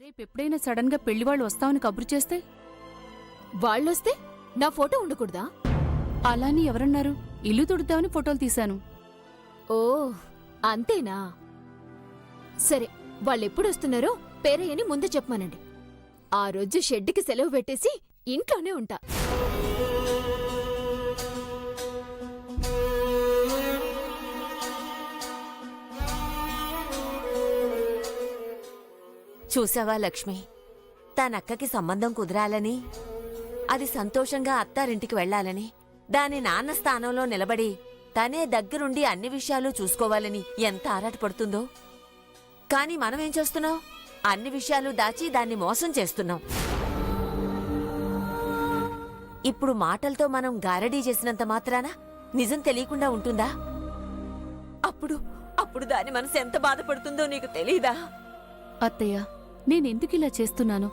రేపెప్పుడైనా sudden గా పెళ్లివాళ్ళు వస్తామని కబురు చేస్తే? వాళ్ళొస్తే నా ఫోటో ఉండకూడదా? అలాని ఎవరన్నారు? ఇల్లు తుడుద్దామని ఫోటోలు తీశాను. ఓ అంతేనా? సరే, వాళ్ళెప్పుడొస్తున్నారో పేరయ్యని ముందు చెప్పమనండి. ఆ రోజు షెడ్డుకి సెలవు పెట్టేసి ఇంట్లోనే ఉంటా. చూసావా లక్ష్మి, తనక్కకి సంబంధం కుదరాలని, అది సంతోషంగా అత్తారింటికి వెళ్లాలని, దాని నాన్న స్థానంలో నిలబడి తనే దగ్గరుండి అన్ని విషయాలు చూసుకోవాలని ఎంత ఆరాటపడుతుందో. కాని మనమేం చేస్తున్నాం? అన్ని విషయాలు దాచి దాన్ని మోసం చేస్తున్నాం. ఇప్పుడు మాటలతో మనం గారడీ చేసినంత మాత్రాన నిజం తెలియకుండా ఉంటుందా? అప్పుడు దాని మనసు ఎంత బాధపడుతుందో నీకు తెలీదా? అత్తయ్య, నేనెందుకిలా చేస్తున్నాను?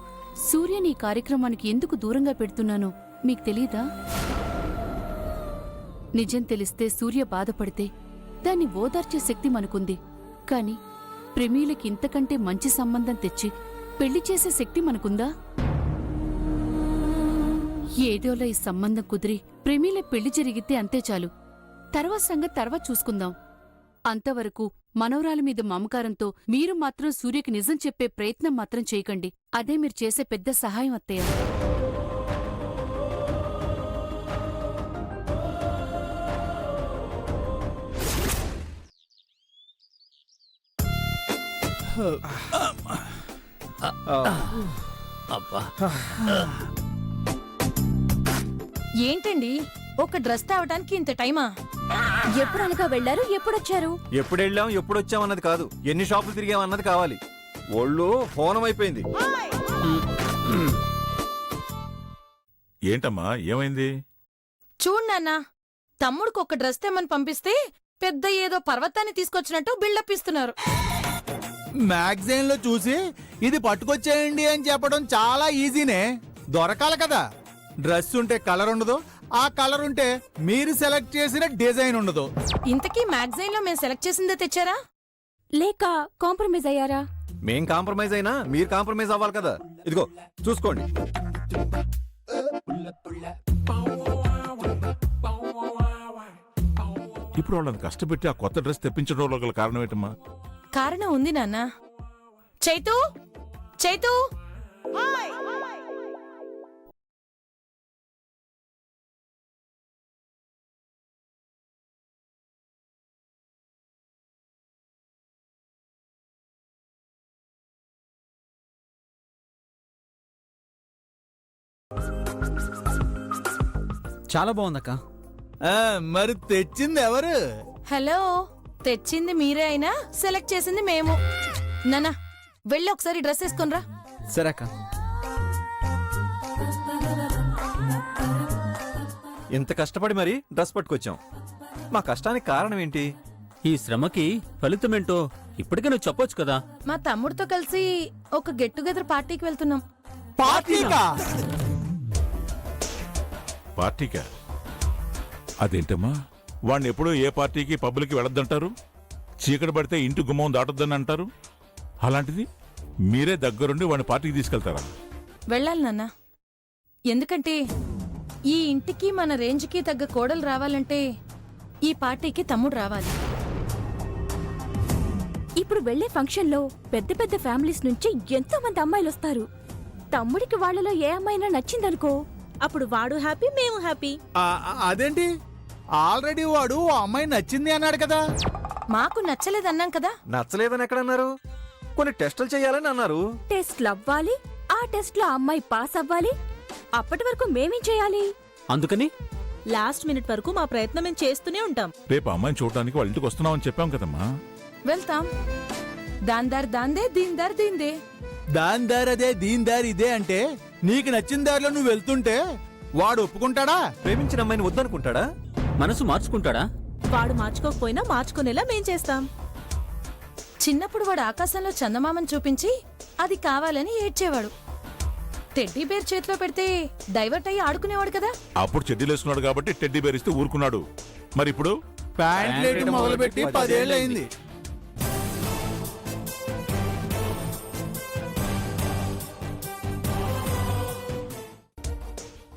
సూర్యని ఈ కార్యక్రమానికి ఎందుకు దూరంగా పెడుతున్నానో మీకు తెలీదా? నిజం తెలిస్తే సూర్య బాధపడితే దాన్ని ఓదార్చే శక్తి మనకుంది. కాని ప్రేమీలకి ఇంతకంటే మంచి సంబంధం తెచ్చి పెళ్లి చేసే శక్తి మనకుందా? ఏదోలా ఈ సంబంధం కుదిరి ప్రేమీల పెళ్లి జరిగితే అంతే చాలు. తర్వాత సంగతి తర్వాత చూసుకుందాం. అంతవరకు మనవరాలి మీద మమకారంతో మీరు మాత్రం సూర్యకి నిజం చెప్పే ప్రయత్నం మాత్రం చేయకండి. అదే మీరు చేసే పెద్ద సహాయం అత్తయ్య. ఏంటండి, ఒక డ్రెస్ తేవటానికి ఇంత టైమా? ఎప్పుడనగా వెళ్లారు, ఎప్పుడొచ్చారు? ఎప్పుడెళ్ళాం ఎప్పుడొచ్చాం అన్నది కాదు, ఎన్ని షాపులు తిరిగాం అన్నది కావాలి. ఒళ్ళు హోనం అయిపోయింది. ఏంటమ్మా, ఏమైంది? చూడు నాన్నా, తమ్ముడికి ఒక డ్రెస్ తెమ్మని పంపిస్తే పెద్ద ఏదో పర్వతాన్ని తీసుకొచ్చినట్టు బిల్డప్ ఇస్తున్నారు. మ్యాగజైన్ లో చూసి ఇది పట్టుకొచ్చేయండి అని చెప్పడం చాలా ఈజీనే. దొరకాలి కదా. డ్రెస్ ఉంటే కలర్ ఉండదు, ఆ కలర్ ఉంటే మీరు సెలెక్ట్ చేసిన డిజైన్ ఉండదు. ఇంతకీ మ్యాగజైన్ లో మేము సెలెక్ట్ చేసిందే తెచ్చారా, లేక కాంప్రమైజ్ అయ్యారా? మేం కాంప్రమైజ్ అయినా మీరు కాంప్రమైజ్ అవ్వాలి కదా. ఇదిగో చూసుకోండి. ఇప్పుడు వాళ్ళని కష్టపెట్టి ఆ కొత్త డ్రెస్ తెప్పించడంలో గల కారణం ఏంటమ్మా? కారణం ఉంది నాన్నా. చైతూ, చైతూ, చాలా బాగుందక్క. మరి తెచ్చింది ఎవరు? హలో, తెచ్చింది మీరే అయినా సెలెక్ట్ చేసింది మేము. నాన్నా, వెళ్ళి ఒకసారి డ్రెస్ వేసుకొనిరా. సరే అక్క. ఇంత కష్టపడి మరి డ్రెస్ పట్టుకొచ్చాం. మా కష్టానికి కారణం ఏంటి? ఈ శ్రమకి ఫలితమేంటో ఇప్పటికే నువ్వు చెప్పొచ్చు కదా. మా తమ్ముడితో కలిసి ఒక గెట్ టుగెదర్ పార్టీకి వెళ్తున్నాం. పార్టీకా? పార్టీకా? అదేంటమ్మా, వాడిని ఎప్పుడూ ఏ పార్టీకి పబ్లిక్కి వెళ్ళొద్దంటారు, చీకటి పడితే ఇంటి గుమ్మం దాటొద్దని అంటారు. అలాంటిది మీరే దగ్గరుండి వాడిని పార్టీకి తీసుకెళ్తారా? వెళ్ళాలి నాన్నా. ఎందుకంటే ఈ ఇంటికి మన రేంజ్కి తగ్గ కోడలు రావాలంటే ఈ పార్టీకి తమ్ముడు రావాలి. ఇప్పుడు వెళ్లే ఫంక్షన్లో పెద్ద పెద్ద ఫ్యామిలీస్ నుంచి ఎంతో మంది అమ్మాయిలొస్తారు. తమ్ముడికి వాళ్లలో ఏ అమ్మాయినా నచ్చిందనుకో, అప్పుడు వాడు హ్యాపీ, మేము హ్యాపీ. అదేంటి, ఆల్రెడీ వాడు ఆ అమ్మాయి నచ్చింది అన్నాడు కదా. మాకు నచ్చలేదన్నాం కదా. నచ్చలేదని ఎక్కడన్నారు? కొన్ని టెస్టులు చేయాలని అన్నారు. టెస్ట్లు అవ్వాలి, ఆ టెస్ట్ లో అమ్మాయి పాస్ అవ్వాలి. అప్పటి వరకు మేమేం చేయాలి? అందుకని లాస్ట్ మినిట్ వరకు మా ప్రయత్నం మేము చేస్తూనే ఉంటాం. రేపు అమ్మాయిని చూడటానికి వాళ్ళ ఇంటికి వస్తున్నామని చెప్పాం కదమ్మా. వెళ్తాం. దాందార్ దాందే, దీందార్ దీందే. దాని దారదే దీని దారి ఇదే అంటే నీకు నచ్చిన దారిలో నువ్వు వెళ్తుంటే వాడు ఒప్పుకుంటాడా? ప్రేమించిన అమ్మాయిని వద్దనుకుంటాడా? మనసు మార్చుకుంటాడా? వాడు మార్చుకోకపోయినా మార్చుకునేలా మేం చేస్తాం. చిన్నప్పుడు వాడు ఆకాశంలో చందమామని చూపించి అది కావాలని ఏడ్చేవాడు. టెడ్డీ బేర్ చేతిలో పెడితే డైవర్ట్ అయ్యి ఆడుకునేవాడు కదా. అప్పుడు చెడ్డీలు వేసుకున్నాడు కాబట్టి టెడ్డీ బేర్ ఇస్తే ఊరుకున్నాడు. మరి ఇప్పుడు ప్యాంట్లెట్ మొదలుపెట్టి 10 ఏళ్ళు అయింది.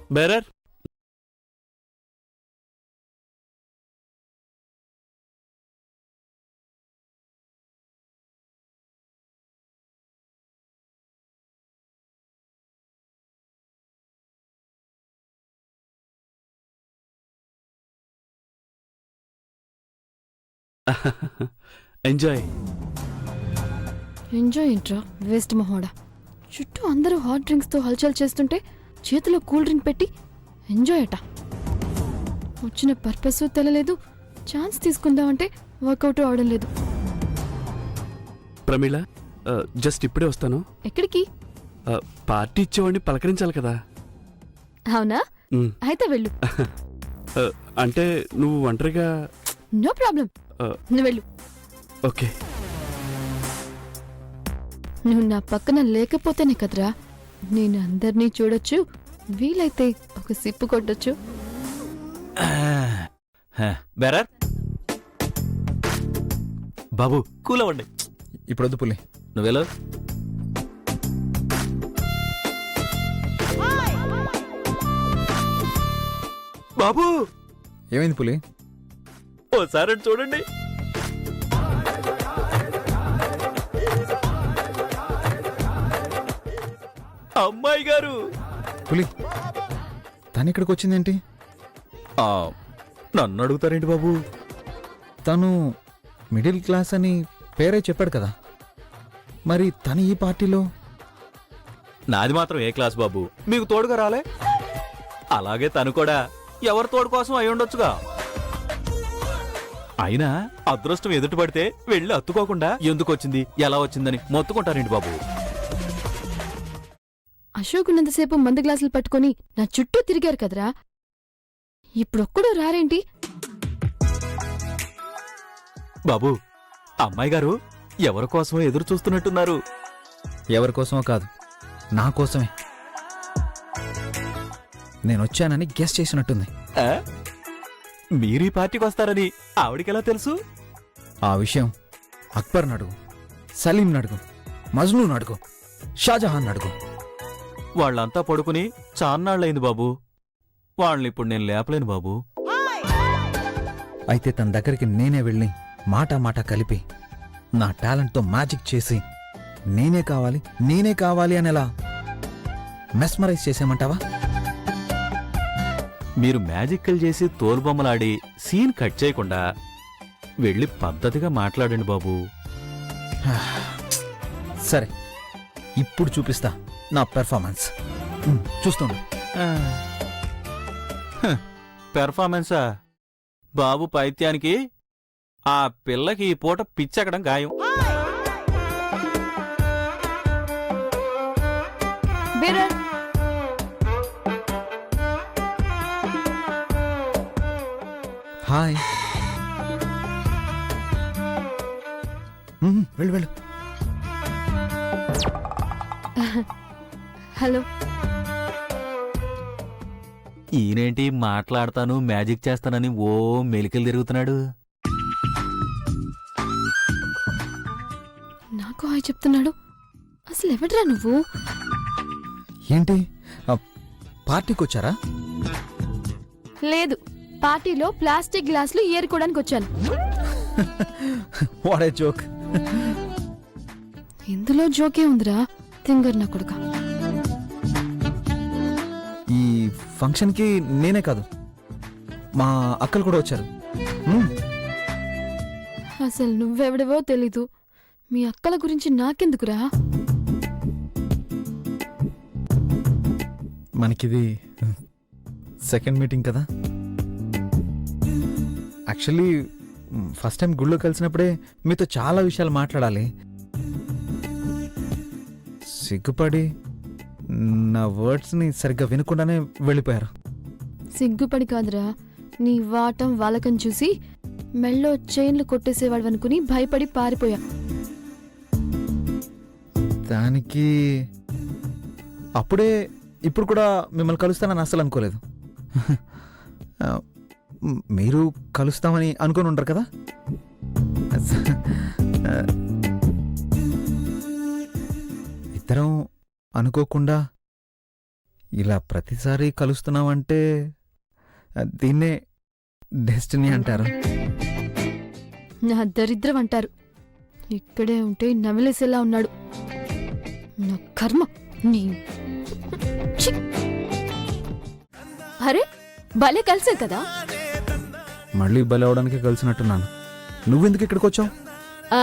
Bearer enjoy. ఎంజాయ్ ఏంట్రా వేస్ట్ మొహోడా. చుట్టూ అందరూ హాట్ డ్రింక్స్ తో హల్చల్ చేస్తుంటే చేతిలో కూల్ డ్రింక్ పెట్టి ఎంజాయ్ అట. వచ్చిన పర్పస్ తెలలేదు, ఛాన్స్ తీసుకుందామంటే వర్కౌట్ అవడం లేదు. ప్రమీల జస్ట్ ఇప్పుడే వస్తాను. ఎక్కడికి? పార్టీ ఇచ్చేవాడిని పలకరించాలి కదా. అవునా? మ్. అయితే వెళ్ళు. అంటే నువ్వు ఒంటరిగా? నో ప్రాబ్లం, నువ్వు వెళ్ళు. ఓకే. నువ్వు నా పక్కన లేకపోతేనే కదరా నేను అందరినీ చూడొచ్చు, వీలైతే ఒక సిప్పు కొట్టొచ్చు. బేరర్ బాబు కూల్ అవ్వండి. ఇప్పుడు వద్దు పులి. నువ్వెలా? బాబు ఏమైంది పులి? ఓసారి అటు చూడండి. అమ్మాయి గారు. పులి తను ఇక్కడికి వచ్చిందేంటి? నన్ను అడుగుతారేంటి బాబు? తను మిడిల్ క్లాస్ అని పేరే చెప్పాడు కదా, మరి తను ఈ పార్టీలో? నాది మాత్రం ఏ క్లాస్ బాబు, మీకు తోడుగా రాలే? అలాగే తను కూడా ఎవరి తోడు కోసం అయి ఉండొచ్చుగా. అయినా అదృష్టం ఎదుటి పడితే వెళ్ళి అత్తుకోకుండా ఎందుకు వచ్చింది ఎలా వచ్చిందని మొత్తుకుంటారేంటి బాబు? అశోక్ ఉన్నంతసేపు మందు గ్లాసులు పట్టుకొని నా చుట్టూ తిరిగారు కదరా, ఇప్పుడొక్కడూ రారేంటి? బాబు అమ్మాయి గారు ఎవరి కోసమో ఎదురు చూస్తున్నట్టున్నారు. ఎవరి కోసమో కాదు, నా కోసమే. నేను వచ్చానని గెస్ చేసినట్టుంది. ఆ? మీరు ఈ పార్టీకి వస్తారని ఆవిడికెలా తెలుసు? ఆ విషయం అక్బర్ నడుగు, సలీం నడుగు, మజ్నూ నడుగు, షాజహాన్ నడుగు. వాళ్ళంతా పడుకుని చాన్నాళ్ళయింది బాబు. వాళ్ళని ఇప్పుడు నేను లేపలేను బాబు. అయితే తన దగ్గరికి నేనే వెళ్ళి మాట కలిపి నా టాలెంట్తో మ్యాజిక్ చేసి నేనే కావాలి అనేలా మెస్మరైజ్ చేసేమంటావా? మీరు మ్యాజిక్కల్ చేసి తోలుబొమ్మలాడి సీన్ కట్ చేయకుండా వెళ్ళి పద్ధతిగా మాట్లాడండి బాబు. సరే, ఇప్పుడు చూపిస్తా నా పెర్ఫార్మెన్స్. చూస్తుండు. పెర్ఫార్మెన్సా? బాబు పైత్యానికి ఆ పిల్లకి ఈ పూట పిచ్చెక్కడం ఖాయం. Bearer, hi. వెళ్ళు. హలో. ఈయనేంటి మాట్లాడతాను మ్యాజిక్ చేస్తానని ఓ మెలికలు తిరుగుతున్నాడు. నాకు హాయ్ చెప్తున్నాడు. అసలు ఎవడ్రా నువ్వు? ఏంటి పార్టీకి వచ్చారా? లేదు, పార్టీలో ప్లాస్టిక్ గ్లాసులు ఏరుకోవడానికి వచ్చాను. What a joke. ఇందులో జోకే ఉందిరా, తింగర్ నా కొడుక. ఈ ఫంక్షన్కి నేనే కాదు, మా అక్కలు కూడా వచ్చారు. అసలు నువ్వెవడవో తెలీదు, మీ అక్కల గురించి నాకెందుకురా? మనకిది సెకండ్ మీటింగ్ కదా. యాక్చువల్లీ ఫస్ట్ టైం గుళ్ళో కలిసినప్పుడే మీతో చాలా విషయాలు మాట్లాడాలి. సిగ్గుపడి నా వర్డ్స్ని సరిగ్గా వినకుండానే వెళ్ళిపోయారు. సిగ్గుపడి కాదురా, నీ వాటం వాలకం చూసి మెళ్ళో చైన్లు కొట్టేసేవాడు అనుకుని భయపడి పారిపోయా. దానికి అప్పుడే ఇప్పుడు కూడా మిమ్మల్ని కలుస్తానని అస్సలు అనుకోలేదు. మీరు కలుస్తామని అనుకుని ఉండరు కదా. ఇద్దరం అనుకోకుండా ఇలా ప్రతిసారి కలుస్తున్నావంటే దీన్నే డెస్టినీ అంటారు. నా దరిద్రం అంటారు. ఇక్కడే ఉంటే నమిలేసేలా ఉన్నాడు. నా కర్మ. నీ ఛీ! అరే భలే కలిసాం కదా. మళ్ళీ బలవడానికి కలిసినట్టున్నాను. నువ్వెందుకు ఇక్కడికి వచ్చావు? ఆ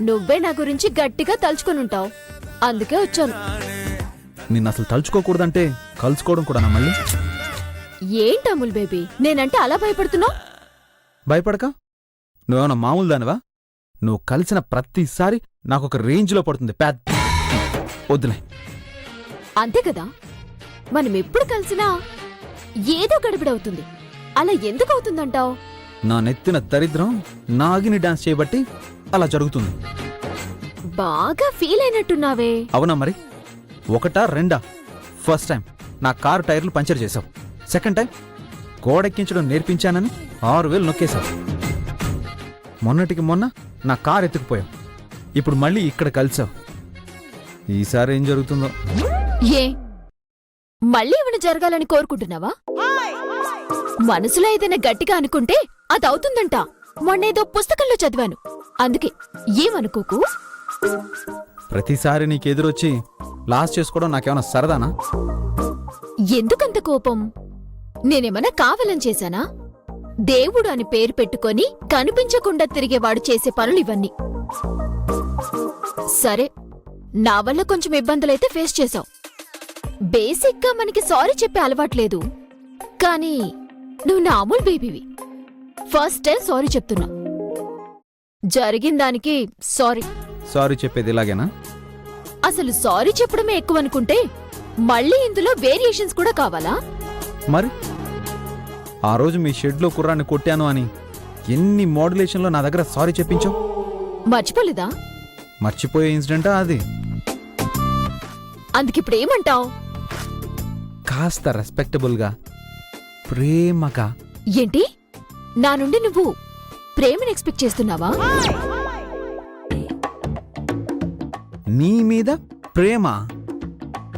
నువ్వే నా గురించి గట్టిగా తలుచుకునుంటావు, అందుకే వచ్చాను. నిన్ను అసలు తలుచుకోకూడదంటే కలుసుకోవడం కూడానా మళ్ళీ? ఏంటి అమూల్ బేబీ, నేనంటే అలా భయపడుతున్నావు? భయపడక. నువ్వేమన్నా మామూలు దానివా? నువ్వు కలిసిన ప్రతిసారి నాకొక రేంజ్లో పడుతుంది. వద్దులే. అంతే కదా, మనం ఎప్పుడు కలిసినా ఏదో గడిబిడవుతుంది. అలా ఎందుకు అవుతుందంటావు? నా నెత్తిన దరిద్రం నాగిని డాన్స్ చేయబట్టి అలా జరుగుతుంది. బాగా ఫీల్ అయినట్టున్నావే. అవునా మరి? ఒకటా రెండా? ఫస్ట్ టైం నా కారు టైర్లు పంచర్ చేశావు. సెకండ్ టైం గోడెక్కించడం నేర్పించానని 6,000 నొక్కేశావు. మొన్నటికి మొన్న నా కారు ఎత్తుకుపోయావు. ఇప్పుడు మళ్ళీ ఇక్కడ కలిసావు. ఈసారి ఏం జరుగుతుందో? ఏ మళ్ళీ ఏమైనా జరగాలని కోరుకుంటున్నావా? మనసులో ఏదైనా గట్టిగా అనుకుంటే అది అవుతుందంట. మొన్నేదో పుస్తకంలో చదివాను, అందుకే ఏమనుకోకు. ప్రతిసారి నీకెదురొచ్చి లాస్ చేసుకోవడం నాకేమైనా సరదానా? ఎందుకంత కోపం? నేనేమన్నా కావాలని చేశానా? దేవుడు అని పేరు పెట్టుకొని కనిపించకుండా తిరిగేవాడు చేసే పనులు ఇవన్నీ. సరే, నా వల్ల కొంచెం ఇబ్బందులైతే ఫేస్ చేశావు. బేసిక్గా మనకి సారీ చెప్పే అలవాట్లేదు, కానీ నువ్వు నా అమూల్ బేబీవి. ఫస్ట్ టైం సారీ చెప్తున్నా. జరిగిన దానికి సారీ. సారీ చెప్పేది ఇలాగేనా? అసలు సారీ చెప్పడమే ఎక్కువ అనుకుంటే మళ్ళీ ఇందులో వేరియేషన్స్ కూడా కావాలా? మరి ఆ రోజు మీ షెడ్లో కుర్రాన్ని కొట్టాను అని ఎన్ని మోడ్యులేషన్లో నా దగ్గర సారీ చెప్పించావు? మర్చిపోలేదా? మర్చిపోయే ఇన్సిడెంటా అది? అందుకిప్పుడు ఏమంటావ్? కాస్త రెస్పెక్టబుల్గా, ప్రేమగా. ఏంటి, నా నుండి నువ్వు ప్రేమను ఎక్స్పెక్ట్ చేస్తున్నావా? నీ మీద ప్రేమ?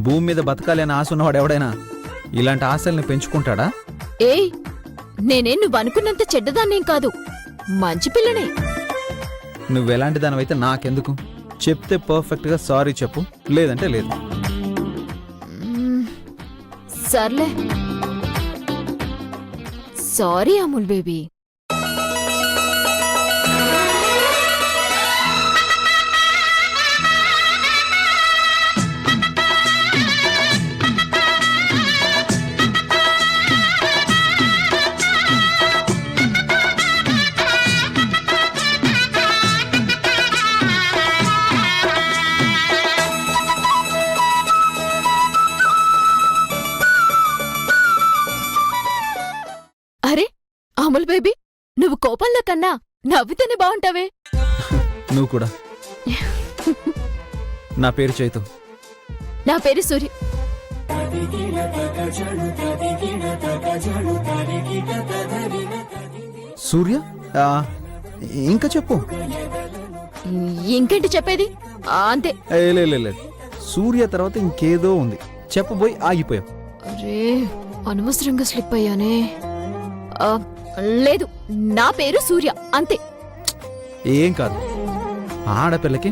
భూమి మీద బతకాలి అని ఆశ ఉన్నవాడు ఎవడైనా ఇలాంటి ఆశల్ని పెంచుకుంటాడా? ఏయ్, నేనేం నువ్వు అనుకున్నంత చెడ్డదాన్నేం కాదు, మంచి పిల్లనే. నువ్వెలాంటి దానివైతే నాకెందుకు? చెప్తే పర్ఫెక్ట్గా సారీ చెప్పు, లేదంటే లేదు. సర్లే, సారీ అమూల్ బేబీ. అరే అమూల్ బేబీ, నువ్వు కోపంలో కన్నా నవ్వితేనే బాగుంటావే. నువ్వు కూడా. నా పేరు చైతు. నా పేరు సూర్య. సూర్య? ఇంకా చెప్పు. ఇంకేంటి చెప్పేది? అంతే. లే, సూర్య తర్వాత ఇంకేదో ఉంది, చెప్పబోయి ఆగిపోయావు. అరే, అనవసరంగా స్లిప్ అయ్యానే. లేదు, నా పేరు సూర్య, అంతే. ఏం కాదు, ఆడపిల్లకి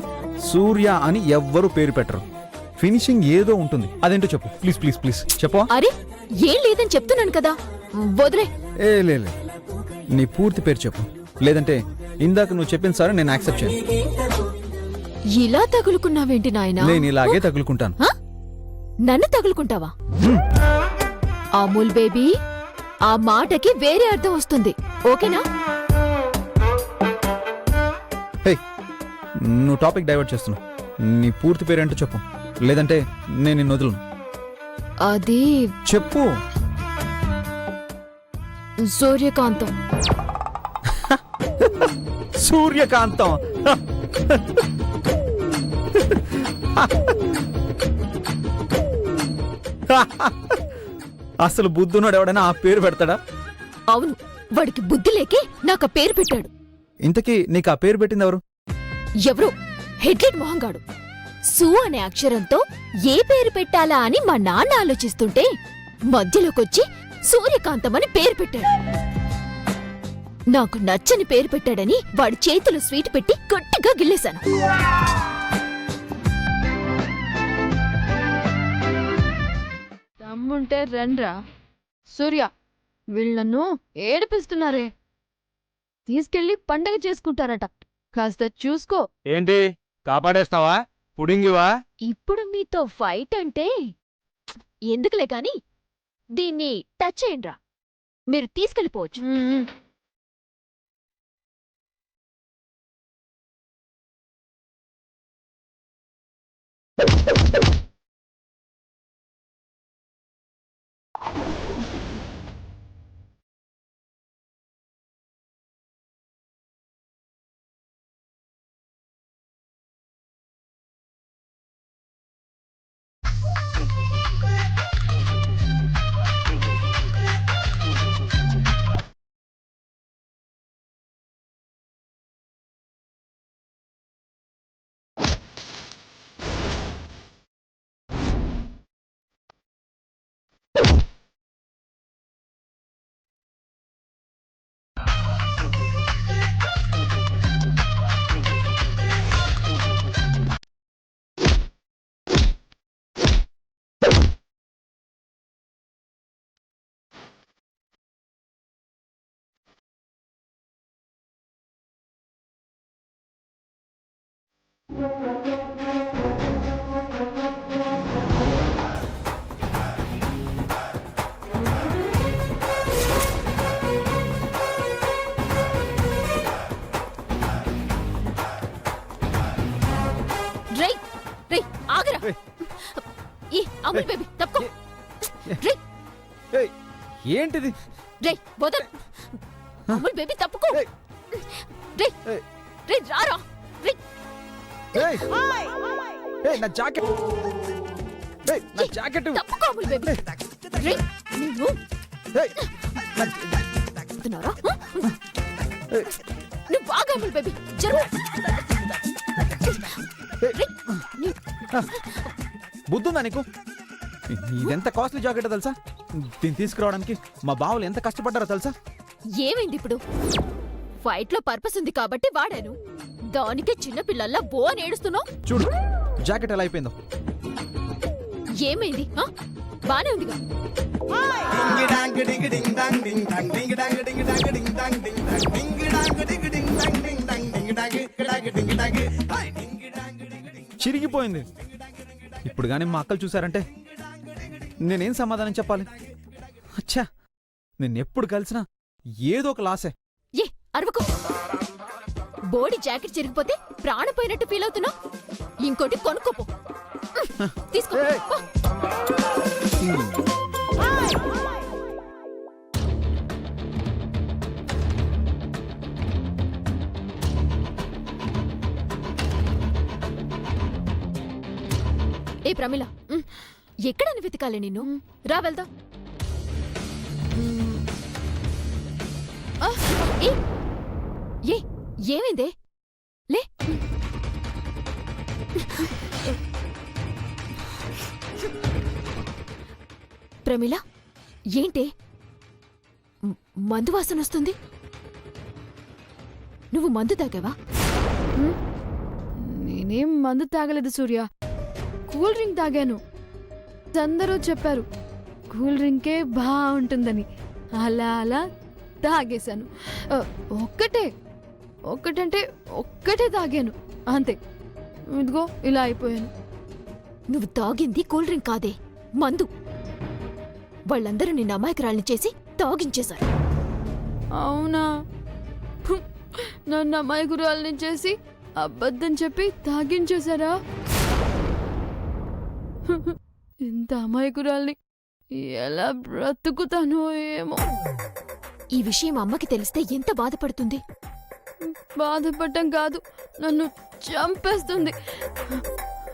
సూర్య అని ఎవ్వరూ పేరు పెట్టరు. ఫినిషింగ్ ఏదో ఉంటుంది, అదేంటో చెప్పు ప్లీజ్ ప్లీజ్ ప్లీజ్ చెప్పు. అరే, ఏం లేదని చెప్తున్నాను కదా, వదిలే. లే, నీ పూర్తి పేరు చెప్పు, లేదంటే ఇందాక నువ్వు చెప్పిన సరే నేను యాక్సెప్ట్ చేయను. ఇలా తగులుకున్నావేంటి నాయనా? నేను ఇలాగే తగులుకుంటాను. నన్ను తగులుకుంటావా? అమూల్ బేబీ, ఆ మాటకి వేరే అర్థం వస్తుంది, ఓకేనా? హే, నువ్వు టాపిక్ డైవర్ట్ చేస్తున్నావు. నీ పూర్తి పేరేంటో చెప్పు, లేదంటే నేను నిన్ను వదలను. అది చెప్పు. సూర్యకాంతం. సూర్యకాంతం? అసలు బుద్ధున్నాడు ఎవడైనా ఆ పేరు పెడతాడా? అవును, వాడికి బుద్ధి లేకే నాకు ఆ పేరు పెట్టాడు. ఇంతకీ నీకు ఆ పేరు పెట్టింది ఎవరు? ఎవరో హెడ్లైట్ మొహంగాడు. సు అనే అక్షరంతో ఏ పేరు పెట్టాలా అని మా నాన్న ఆలోచిస్తుంటే మధ్యలోకొచ్చి సూర్యకాంతమని పేరు పెట్టాడు. నాకు నచ్చని పేరు పెట్టాడని వాడి చేతిలో స్వీట్ పెట్టి గట్టిగా గిల్లేశాను. దమ్ముంటే రండ్రా. సూర్య, వీళ్ళను ఏడిపిస్తున్నారే. తీసుకెళ్లి పండగ చేసుకుంటారట. కాస్త చూసుకో. ఏంటి కాపాడేస్తావా పుడింగివా? ఇప్పుడు మీతో ఫైట్ అంటే ఎందుకులే కాని దీన్ని టచ్ చేయండిరా. మీరు తీసుకెళ్ళిపోవచ్చు. రేయ్ రేయ్ ఆగరా. ఈ అమూల్ బేబీ తప్పుకో. రేయ్ ఏంటిది? రేయ్ వదల్. అమూల్ బేబీ తప్పుకో. రేయ్ రేయ్ రారా. రేయ్ నా జాకెట్ నా జాకెట్ తప్పుకో అమూల్ బేబీ. రేయ్ నువ్వు చెప్తున్నారా? నువ్వు బాగా అమూల్ బేబీ జరుగు. బుద్ధుందా నీకు? ఇదెంత కాస్ట్లీ జాకెట్ తెలుసా? దీన్ని తీసుకురావడానికి మా బావులు ఎంత కష్టపడ్డారో తెలుసా? ఏమైంది ఇప్పుడు? ఫైట్ లో పర్పస్ ఉంది కాబట్టి వాడాను. దానికే చిన్న పిల్లల్లా బో అని ఏడుస్తున్నావు. చూడు జాకెట్ ఎలా అయిపోయిందో. ఏమైంది? బానే ఉందిగా. చిరిగిపోయింది. ఇప్పుడు గానీ మా అక్కలు చూసారంటే నేనేం సమాధానం చెప్పాలి? అచ్చా, నిన్నెప్పుడు కలిసినా ఏదో ఒక లాసే. ఏ అరవకు. బోడీ జాకెట్ చిరిగిపోతే ప్రాణం పోయినట్టు ఫీల్ అవుతున్నావు. ఇంకోటి కొనుక్కోపో. తీసుకో. ఏ ప్రమిళ, ఎక్కడని వెతకాలి నిన్ను? రా వెళ్దాం. ఏమైందే? లే. ప్రమిళ, ఏంటే మందు వాసన వస్తుంది? నువ్వు మందు తాగావా? నేనేం మందు తాగలేదు సూర్య. కూల్ డ్రింక్ తాగాను. అందరూ చెప్పారు కూల్ డ్రింకే బాగుంటుందని. అలా అలా తాగేశాను. ఒక్కటంటే ఒక్కటే తాగాను అంతే. ఇదిగో ఇలా అయిపోయాను. నువ్వు తాగింది కూల్ డ్రింక్ కాదే, మందు. వాళ్ళందరూ నిన్న అమాయకురాల్ని చేసి తాగించేశారు. అవునా? నన్ను అమాయకురాల్ని చేసి అబద్ధం చెప్పి తాగించేశారా? ఇంత అమాయకురాల్ని ఎలా బ్రతుకుతానో ఏమో. ఈ విషయం అమ్మకి తెలిస్తే ఎంత బాధపడుతుంది? బాధపడటం కాదు, నన్ను చంపేస్తుంది.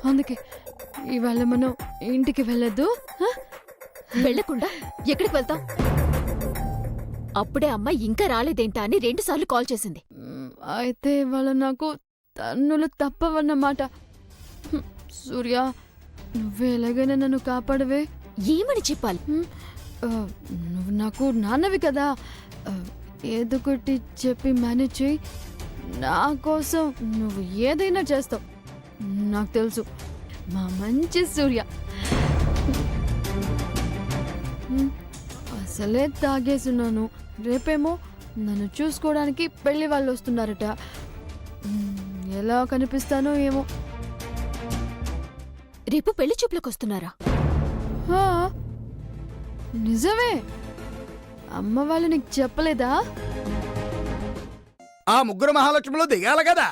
అందుకే ఇవాళ మనం ఇంటికి వెళ్ళొద్దు. వెళ్లకుండా ఎక్కడికి వెళ్తాం? అప్పుడే అమ్మ ఇంకా రాలేదేంటా అని 2 సార్లు కాల్ చేసింది. అయితే ఇవాళ నాకు తన్నులు తప్పవన్నమాట. సూర్య నువ్వే ఎలాగైనా నన్ను కాపాడవే. ఏమని చెప్పాలి? నువ్వు నాకు నాన్నవి కదా, ఏదో ఒకటి చెప్పి మేనేజ్ చేయి. నా కోసం నువ్వు ఏదైనా చేస్తావు, నాకు తెలుసు. మా మంచి సూర్య. అసలే తాగేసున్నాను, రేపేమో నన్ను చూసుకోవడానికి పెళ్లి వాళ్ళు వస్తున్నారట. ఎలా కనిపిస్తానో ఏమో. రేపు పెళ్లి చూపులకు వస్తున్నారా? హా, నిజమే. అమ్మ వాళ్ళు నీకు చెప్పలేదా? ఆ ముగ్గురు మహాలక్ష్ములు దిగాల కదా.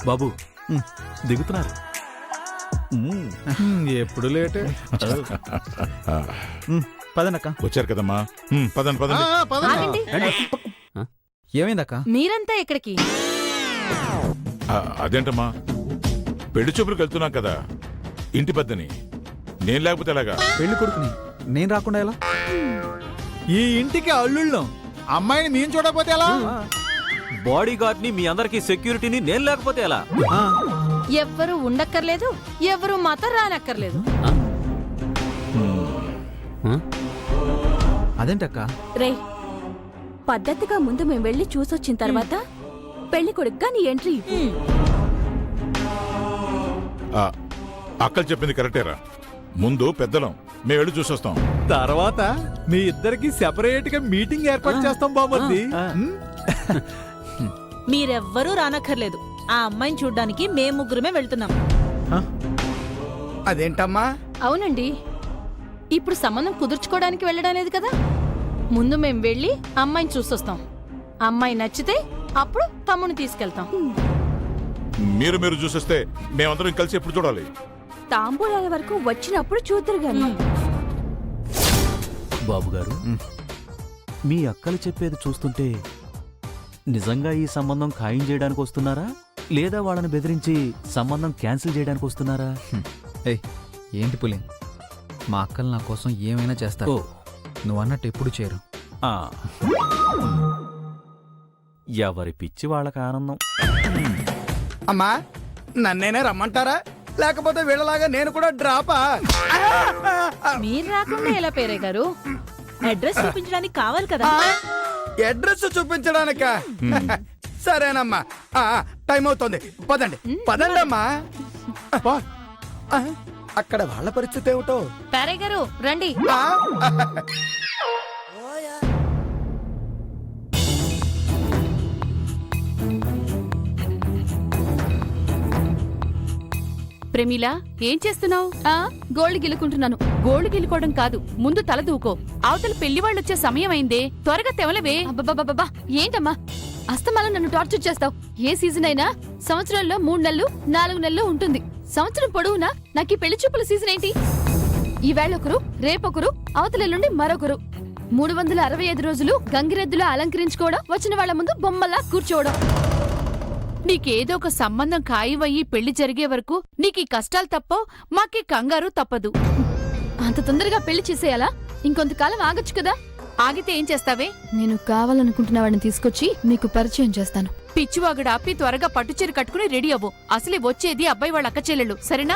బాబు దిగుతున్నారు. ఎప్పుడు లేటే. పదండక్క. వచ్చారు కదమ్మా, పదండి పదండి. ఆగండి. ఏమైందక్క? మీరంతా ఎక్కడికి? అదేంటమ్మా, పెళ్లి చూపులకు వెళ్తున్నాం కదా, ఇంటి పెద్దని నేను లేకపోతే ఎలాగా? పెళ్లి కొడుకుని నేను రాకుండా ఎలా? ఈ ఇంటికి అల్లుళ్ళం, అమ్మాయిని మేము చూడకపోతే ఎలా? బాడీ గార్డ్ ని, మీ అందరికి సెక్యూరిటీని నేను లేకపోతే ఎలా? ఎవ్వరూ ఉండక్కర్లేదు, ఎవరు మాత్రం రానక్కర్లేదు. అదేంటక్క? రే, పద్ధతిగా ముందు మేము వెళ్ళి చూసొచ్చిన తర్వాత పెళ్లి కొడుకుగా నీ ఎంట్రీ. అక్కలు చెప్పింది కరెక్టేరా. ముందు పెద్దలం, మేము వెళ్ళి చూసొస్తాం. తర్వాత మీ ఇద్దరికి సెపరేట్ గా మీటింగ్ ఏర్పాటు చేస్తాం బాబుద్ది. మీరెవ్వరూ రానక్కర్లేదు. ఆ అమ్మాయిని చూడ్డానికి మేము ముగ్గురమే వెళ్తున్నాం. అదేంటమ్మా? అవునండి, ఇప్పుడు సంబంధం కుదుర్చుకోవడానికి వెళ్ళడం లేదు కదా. ముందు మేం వెళ్ళి అమ్మాయిని చూసొస్తాం. అమ్మాయి నచ్చితే అప్పుడు తమ్ముని తీసుకెళ్తాం. మీరు మీరు చూసొస్తే మేమందరం కలిసి ఎప్పుడు చూడాలి? తాంబూలాల వరకు వచ్చినప్పుడు చూద్దరు గాని. బాబు గారు, మీ అక్కలు చెప్పేది చూస్తుంటే నిజంగా ఈ సంబంధం ఖాయం చేయడానికి వస్తున్నారా, లేదా వాళ్ళని బెదిరించి సంబంధం క్యాన్సిల్ చేయడానికి వస్తున్నారా? ఏయ్, ఏంటి పులి, మా అక్కలు నా కోసం ఏమైనా చేస్తారు. నువ్వు అన్నట్టు ఎప్పుడు చేరు. ఎవరి పిచ్చి వాళ్ళకి ఆనందం. అమ్మా, నన్నేనే రమ్మంటారా, లేకపోతే వీళ్ళలాగా నేను కూడా డ్రాపా? మీరు రాకుండా ఎలా పేరే గారు? అడ్రస్ చూపించడానికి కావాలి కదా. అడ్రస్ చూపించడానిక? సరేనమ్మా, టైం అవుతుంది, పదండి పదండి అమ్మా. అక్కడ వాళ్ళ పరిస్థితి ఏమిటో. పేరే గారు రండి. ప్రమీల, ఏం చేస్తున్నావు? గోల్డ్ గిలుకుంటున్నాను. గోళ్లు గిలుకోవడం కాదు, ముందు తల దూకో. అవతల పెళ్లి వాళ్ళొచ్చే సమయం అయిందే, త్వరగా తెవలవే. అబ్బబ్బబ్బబ్బా, ఏంటమ్మా అస్తమానం నన్ను టార్చర్ చేస్తావు? ఏ సీజన్ అయినా సంవత్సరంలో 3 నెలలు 4 నెలలు ఉంటుంది. సంవత్సరం పొడవునా నాకు ఈ పెళ్లి చూపుల సీజన్ ఏంటి? ఈవేళ ఒకరు, రేపొకరు, అవతలెల్లుండి మరొకరు. 365 రోజులు గంగిరెద్దులా అలంకరించుకోవడం, వచ్చిన వాళ్ల ముందు బొమ్మలా కూర్చోవడం. నీకేదో ఒక సంబంధం ఖాయమయ్యి పెళ్లి జరిగే వరకు నీకీ కష్టాలు తప్పో, మాకీ కంగారు తప్పదు. అంత తొందరగా పెళ్లి చేసేయాలా? ఇంకొంతకాలం ఆగొచ్చు కదా. ఆగితే ఏం చేస్తావే? నేను కావాలనుకుంటున్న వాడిని తీసుకొచ్చి మీకు పరిచయం చేస్తాను. పిచ్చివాగుడు ఆపి త్వరగా పట్టుచీర కట్టుకుని రెడీ అవ్వు. అసలే వచ్చేది అబ్బాయి వాళ్ళ అక్క చెల్లెళ్ళు, సరేనా?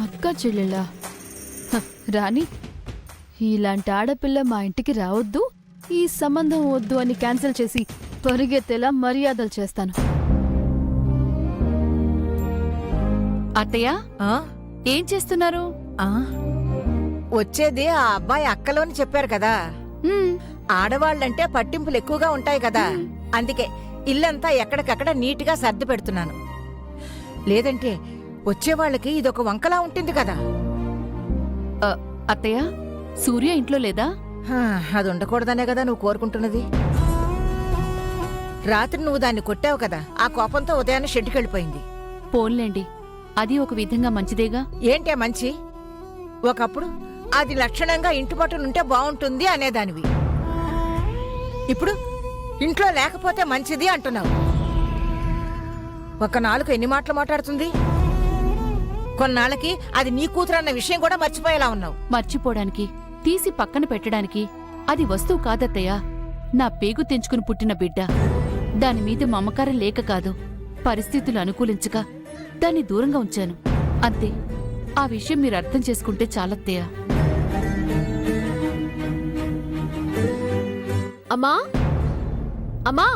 అక్క చెల్లెళ్ళా? రాణి, ఇలాంటి ఆడపిల్ల మా ఇంటికి రావద్దు, ఈ సంబంధం వద్దు అని క్యాన్సిల్ చేసి పరిగెత్తేలా మర్యాదలు చేస్తాను. అత్తయ్య, ఏం చేస్తున్నారు? వచ్చేది ఆ అబ్బాయి అక్కలోని చెప్పారు కదా. ఆడవాళ్ళంటే పట్టింపులు ఎక్కువగా ఉంటాయి కదా, అందుకే ఇల్లంతా ఎక్కడికక్కడ నీట్గా సర్ది పెడుతున్నాను. లేదంటే వచ్చేవాళ్ళకి ఇదొక వంకలా ఉంటుంది కదా. అత్తయ్య, సూర్య ఇంట్లో లేదా? అది ఉండకూడదనే కదా నువ్వు కోరుకుంటున్నది. రాత్రి నువ్వు దాన్ని కొట్టావు కదా, ఆ కోపంతో ఉదయాన్నే షెడ్డుకెళ్ళిపోయింది. పోన్లేండి, అది ఒక విధంగా మంచిదేగా. ఏంటే మంచి? ఒకప్పుడు అది లక్షణంగా ఇంటి పట్టునుంటే బాగుంటుంది అనేదానివి. ఇప్పుడు ఇంట్లో లేకపోతే మంచిది అంటున్నావు. ఒక నాలుగు ఎన్ని మాటలు మాట్లాడుతుంది? కొన్నాళ్ళకి అది నీ కూతురన్న విషయం కూడా మర్చిపోయేలా ఉన్నావు. మర్చిపోవడానికి తీసి పక్కన పెట్టడానికి అది వస్తువు కాదత్తయ్యా, నా పేగు తెంచుకుని పుట్టిన బిడ్డ. దానిమీద మమకారం లేక కాదు, పరిస్థితులు అనుకూలించక దాన్ని దూరంగా ఉంచాను అంతే. ఆ విషయం మీరు అర్థం చేసుకుంటే చాలత్తయ్యా. అమ్మా అమ్మా